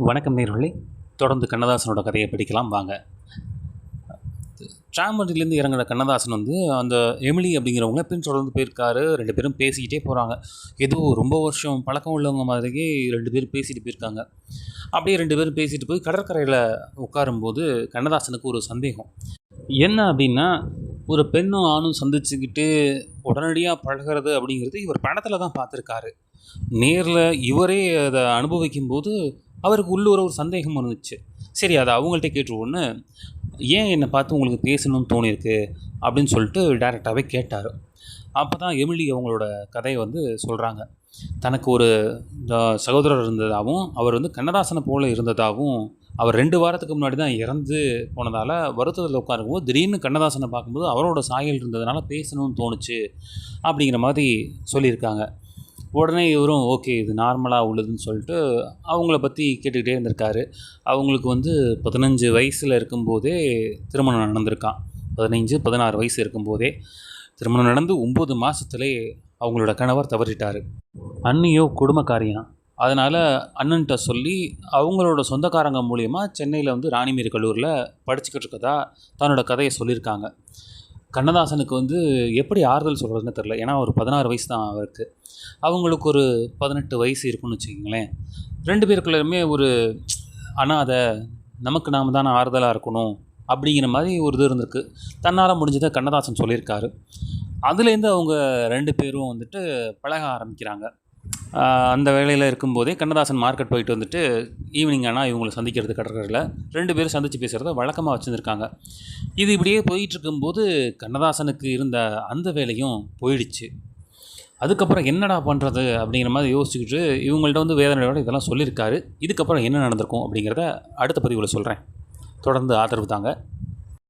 வணக்கம் நேயர்களே. தொடர்ந்து கண்ணதாசனோட கதையை படிக்கலாம் வாங்க. டிராம்பன்லேருந்து இறங்குற கண்ணதாசன் வந்து அந்த எமிலி அப்படிங்கிறவங்கள பின்தொடர்ந்து போயிருக்காரு. 2 பேரும் பேசிக்கிட்டே போகிறாங்க. ஏதோ ரொம்ப வருஷம் பழக்கம் உள்ளவங்க மாதிரியே 2 பேரும் பேசிட்டு போயிருக்காங்க. அப்படியே 2 பேரும் பேசிட்டு போய் கடற்கரையில் உட்காரும்போது கண்ணதாசனுக்கு ஒரு சந்தேகம். என்ன அப்படின்னா, ஒரு பெண்ணும் ஆணும் சந்திச்சுக்கிட்டு உடனடியாக பழகிறது அப்படிங்கிறது இவர் படத்தில் தான் பார்த்துருக்காரு. நேரில் இவரே அதை அனுபவிக்கும்போது அவருக்கு உள்ளூர ஒரு சந்தேகம் இருந்துச்சு. சரி, அதை அவங்கள்ட்ட கேட்டுருவோன்னு, ஏன் என்னை பார்த்து உங்களுக்கு பேசணும்னு தோணியிருக்கு அப்படின்னு சொல்லிட்டு டைரெக்டாகவே கேட்டார். அப்போ தான் எமிலி அவங்களோட கதையை வந்து சொல்கிறாங்க. தனக்கு ஒரு சகோதரர் இருந்ததாகவும் அவர் வந்து கண்ணதாசனை போல இருந்ததாகவும், அவர் 2 வாரத்துக்கு முன்னாடி தான் இறந்து போனதால் வருத்தத்தில் உட்காரும்போது திடீர்னு கண்ணதாசனை பார்க்கும்போது அவரோட சாயல் இருந்ததுனால பேசணும்னு தோணுச்சு அப்படிங்கிற மாதிரி சொல்லியிருக்காங்க. உடனே இவரும் ஓகே, இது நார்மலாக உள்ளதுன்னு சொல்லிட்டு அவங்கள பற்றி கேட்டுக்கிட்டே இருந்திருக்காரு. அவங்களுக்கு வந்து 15 வயசில் இருக்கும்போதே திருமணம் நடந்திருக்கான். 15, 16 வயசு இருக்கும்போதே திருமணம் நடந்து 9 மாதத்துலேயே அவங்களோட கணவர் தவறிட்டார். அண்ணியோ குடும்பக்காரியான். அதனால் அண்ணன்ட்ட சொல்லி அவங்களோட சொந்தக்காரங்க மூலிமா சென்னையில் வந்து ராணிமேரி கல்லூரியில் படிச்சுக்கிட்டு இருக்கதா தன்னோட கதையை சொல்லியிருக்காங்க. கண்ணதாசனுக்கு வந்து எப்படி ஆறுதல் சொல்கிறதுன்னு தெரில. ஏன்னா ஒரு 16 வயசு தான் அவருக்கு. அவங்களுக்கு ஒரு 18 வயசு இருக்குன்னு வச்சுக்கிங்களேன். 2 பேருக்குள்ளேயுமே ஒரு அனாதை, நமக்கு நாம் தானே ஆறுதலாக இருக்கணும் அப்படிங்கிற மாதிரி ஒரு இது இருந்திருக்கு. தன்னால் முடிஞ்சதை கண்ணதாசன் சொல்லியிருக்காரு. அதுலேருந்து அவங்க 2 பேரும் வந்துட்டு பழக ஆரம்பிக்கிறாங்க. அந்த வேலையில் இருக்கும்போதே கண்ணதாசன் மார்க்கெட் போயிட்டு வந்துட்டு ஈவினிங் ஆனால் இவங்களை சந்திக்கிறது கடற்கரையில் 2 பேரும் சந்தித்து பேசுகிறத வழக்கமாக வச்சுருந்துருக்காங்க. இது இப்படியே போயிட்டுருக்கும்போது கண்ணதாசனுக்கு இருந்த அந்த வேலையும் போயிடுச்சு. அதுக்கப்புறம் என்னடா பண்ணுறது அப்படிங்கிற மாதிரி யோசிச்சுக்கிட்டு இவங்கள்ட்ட வந்து வேதனையோடு இதெல்லாம் சொல்லியிருக்காரு. இதுக்கப்புறம் என்ன நடந்திருக்கும் அப்படிங்கிறத அடுத்த பதிவில் சொல்கிறேன். தொடர்ந்து ஆதரவு தாங்க.